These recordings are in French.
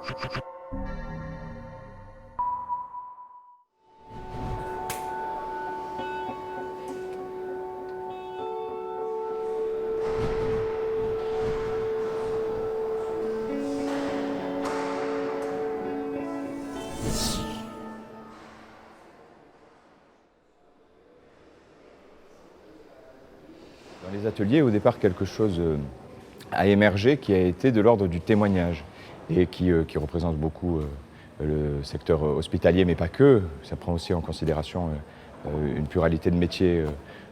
Dans les ateliers, au départ, quelque chose a émergé qui a été de l'ordre du témoignage et qui représente beaucoup le secteur hospitalier, mais pas que. Ça prend aussi en considération une pluralité de métiers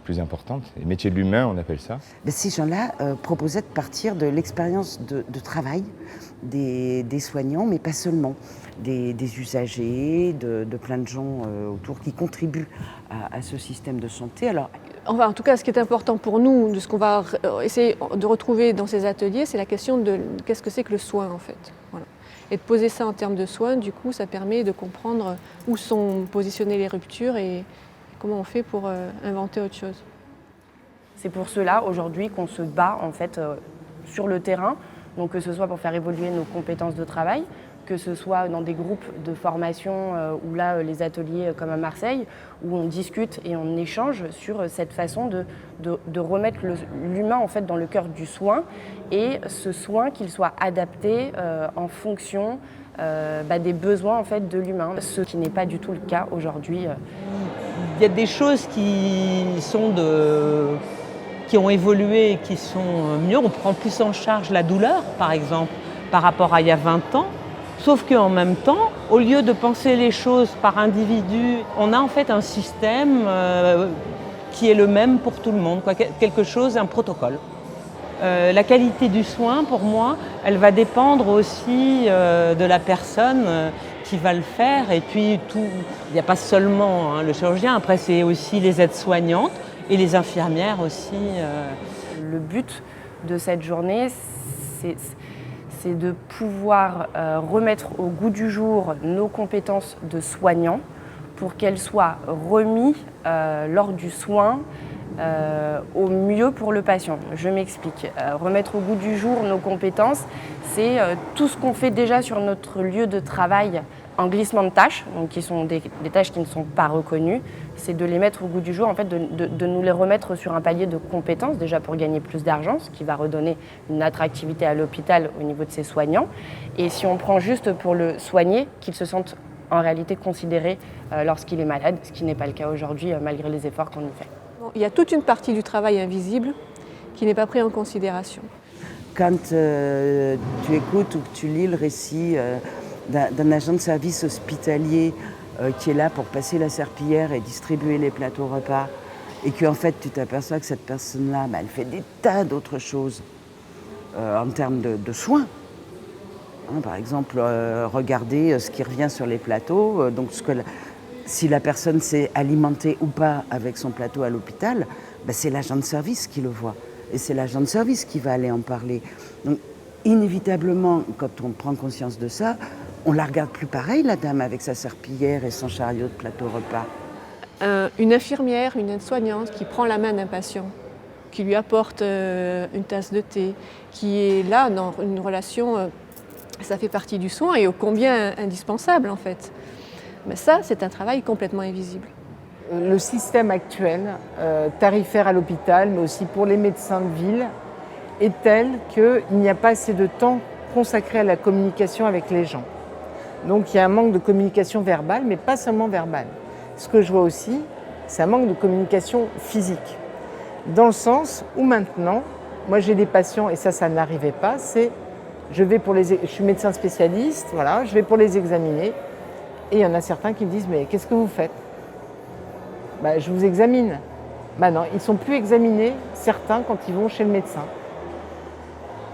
plus importante. Les métiers de l'humain, on appelle ça. Ces gens-là proposaient de partir de l'expérience de travail des soignants, mais pas seulement, des usagers, de plein de gens autour qui contribuent à ce système de santé. Alors, enfin, en tout cas, ce qui est important pour nous, de ce qu'on va essayer de retrouver dans ces ateliers, c'est la question de qu'est-ce que c'est que le soin, en fait. Voilà. Et de poser ça en termes de soins, du coup, ça permet de comprendre où sont positionnées les ruptures et comment on fait pour inventer autre chose. C'est pour cela, aujourd'hui, qu'on se bat, en fait, sur le terrain, donc que ce soit pour faire évoluer nos compétences de travail, que ce soit dans des groupes de formation ou là, les ateliers comme à Marseille, où on discute et on échange sur cette façon de remettre l'humain en fait, dans le cœur du soin et ce soin qu'il soit adapté en fonction des besoins en fait, de l'humain, ce qui n'est pas du tout le cas aujourd'hui. Il y a des choses qui ont évolué et qui sont mieux. On prend plus en charge la douleur, par exemple, par rapport à il y a 20 ans. Sauf qu'en même temps, au lieu de penser les choses par individu, on a en fait un système qui est le même pour tout le monde, quoi. Quelque chose, un protocole. La qualité du soin, pour moi, elle va dépendre aussi de la personne qui va le faire. Et puis, il n'y a pas seulement le chirurgien, après c'est aussi les aides-soignantes et les infirmières aussi. Le but de cette journée, c'est de pouvoir remettre au goût du jour nos compétences de soignants pour qu'elles soient remises lors du soin au mieux pour le patient. Je m'explique. Remettre au goût du jour nos compétences, c'est tout ce qu'on fait déjà sur notre lieu de travail en glissement de tâches, donc qui sont des tâches qui ne sont pas reconnues, c'est de les mettre au goût du jour, en fait, de nous les remettre sur un palier de compétences, déjà pour gagner plus d'argent, ce qui va redonner une attractivité à l'hôpital au niveau de ses soignants. Et si on prend juste pour le soigner, qu'il se sente en réalité considéré lorsqu'il est malade, ce qui n'est pas le cas aujourd'hui, malgré les efforts qu'on y fait. Il y a toute une partie du travail invisible qui n'est pas prise en considération. Quand tu écoutes ou que tu lis le récit d'un agent de service hospitalier qui est là pour passer la serpillière et distribuer les plateaux repas, et que en fait tu t'aperçois que cette personne-là, elle fait des tas d'autres choses en termes de soins. Par exemple, regarder ce qui revient sur les plateaux, donc si la personne s'est alimentée ou pas avec son plateau à l'hôpital, c'est l'agent de service qui le voit. Et c'est l'agent de service qui va aller en parler. Donc, inévitablement, quand on prend conscience de ça, on la regarde plus pareil, la dame, avec sa serpillière et son chariot de plateau repas. Une infirmière, une aide-soignante qui prend la main d'un patient, qui lui apporte une tasse de thé, qui est là dans une relation, ça fait partie du soin et ô combien indispensable en fait. Mais ça, c'est un travail complètement invisible. Le système actuel, tarifaire à l'hôpital, mais aussi pour les médecins de ville, est tel qu'il n'y a pas assez de temps consacré à la communication avec les gens. Donc il y a un manque de communication verbale, mais pas seulement verbale. Ce que je vois aussi, c'est un manque de communication physique. Dans le sens où maintenant, moi j'ai des patients, et ça n'arrivait pas, c'est je suis médecin spécialiste, voilà, je vais pour les examiner, et il y en a certains qui me disent « mais qu'est-ce que vous faites ?» Je vous examine. Non, ils ne sont plus examinés, certains, quand ils vont chez le médecin.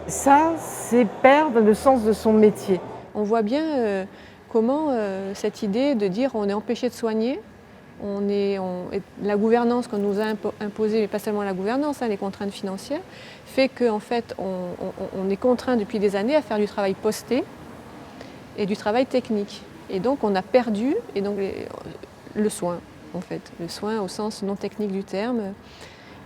Ça, c'est perdre le sens de son métier. On voit bien comment cette idée de dire on est empêché de soigner, la gouvernance qu'on nous a imposée, mais pas seulement la gouvernance, les contraintes financières, fait qu'en fait on est contraint depuis des années à faire du travail posté et du travail technique. Et donc on a perdu le soin. En fait, le soin au sens non technique du terme.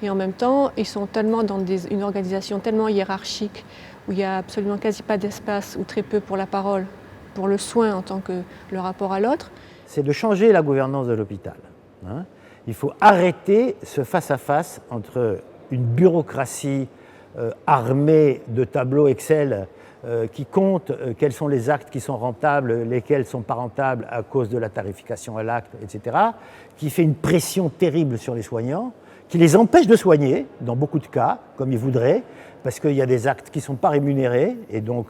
Et en même temps, ils sont tellement dans une organisation tellement hiérarchique où il n'y a absolument quasi pas d'espace ou très peu pour la parole pour le soin en tant que le rapport à l'autre. C'est de changer la gouvernance de l'hôpital. Il faut arrêter ce face-à-face entre une bureaucratie armée de tableaux Excel qui compte quels sont les actes qui sont rentables, lesquels ne sont pas rentables à cause de la tarification à l'acte, etc., qui fait une pression terrible sur les soignants, qui les empêche de soigner, dans beaucoup de cas, comme ils voudraient, parce qu'il y a des actes qui ne sont pas rémunérés, et donc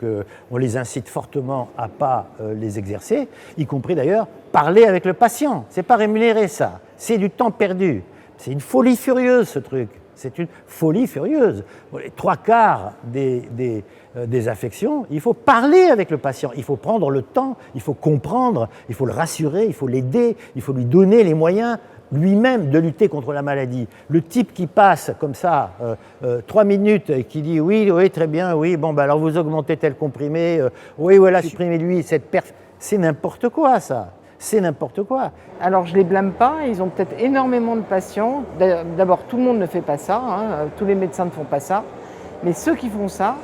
on les incite fortement à ne pas les exercer, y compris d'ailleurs parler avec le patient. Ce n'est pas rémunéré ça, c'est du temps perdu. C'est une folie furieuse ce truc. C'est une folie furieuse. Les 3/4 des affections, il faut parler avec le patient, il faut prendre le temps, il faut comprendre, il faut le rassurer, il faut l'aider, il faut lui donner les moyens lui-même de lutter contre la maladie. Le type qui passe comme ça 3 minutes et qui dit oui, très bien, oui, bon, alors vous augmentez tel comprimé, oui, voilà, supprimez-lui cette perte. C'est n'importe quoi ça. C'est n'importe quoi. Alors je ne les blâme pas, ils ont peut-être énormément de patients. D'abord, tout le monde ne fait pas ça, tous les médecins ne font pas ça. Mais ceux qui font ça,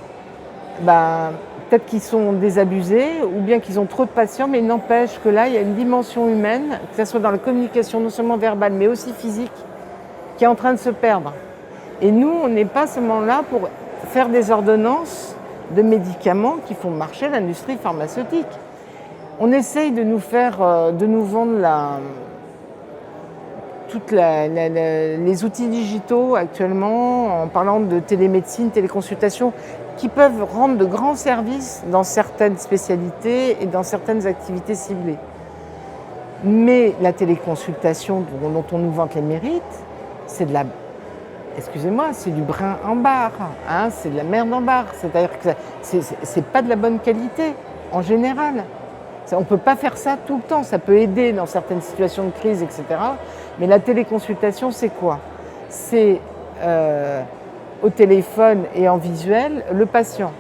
peut-être qu'ils sont désabusés ou bien qu'ils ont trop de patients, mais il n'empêche que là, il y a une dimension humaine, que ce soit dans la communication non seulement verbale, mais aussi physique, qui est en train de se perdre. Et nous, on n'est pas seulement là pour faire des ordonnances de médicaments qui font marcher l'industrie pharmaceutique. On essaye de nous vendre les outils digitaux actuellement, en parlant de télémédecine, téléconsultation, qui peuvent rendre de grands services dans certaines spécialités et dans certaines activités ciblées. Mais la téléconsultation dont on nous vante les mérites, c'est c'est du brin en barre, c'est de la merde en barre. C'est-à-dire que c'est pas de la bonne qualité, en général. On ne peut pas faire ça tout le temps, ça peut aider dans certaines situations de crise, etc. Mais la téléconsultation, c'est quoi? C'est au téléphone et en visuel, le patient.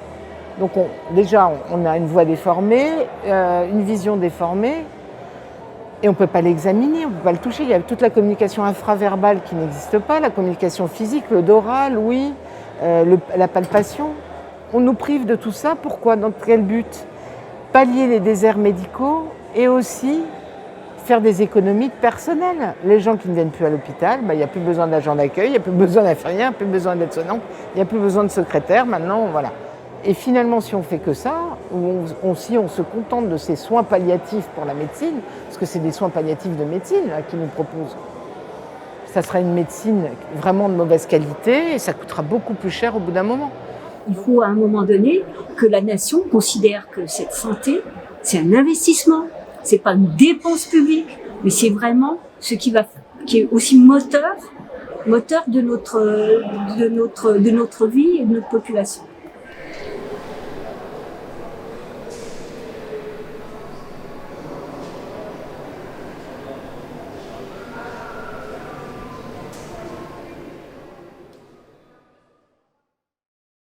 Donc déjà, on a une voix déformée, une vision déformée, et on ne peut pas l'examiner, on ne peut pas le toucher. Il y a toute la communication infraverbale qui n'existe pas, la communication physique, l'odoral, oui, la palpation. On nous prive de tout ça, pourquoi? Dans quel but? Pallier les déserts médicaux et aussi faire des économies personnelles. Les gens qui ne viennent plus à l'hôpital, il n'y a plus besoin d'agent d'accueil, il n'y a plus besoin d'infirmière, il n'y a plus besoin d'aide-soignante, il n'y a plus besoin de secrétaire, maintenant, voilà. Et finalement, si on fait que ça, si on se contente de ces soins palliatifs pour la médecine, parce que c'est des soins palliatifs de médecine là, qu'ils nous proposent, ça sera une médecine vraiment de mauvaise qualité et ça coûtera beaucoup plus cher au bout d'un moment. Il faut à un moment donné que la nation considère que cette santé, c'est un investissement, c'est pas une dépense publique, mais c'est vraiment ce qui est aussi moteur de notre vie et de notre population.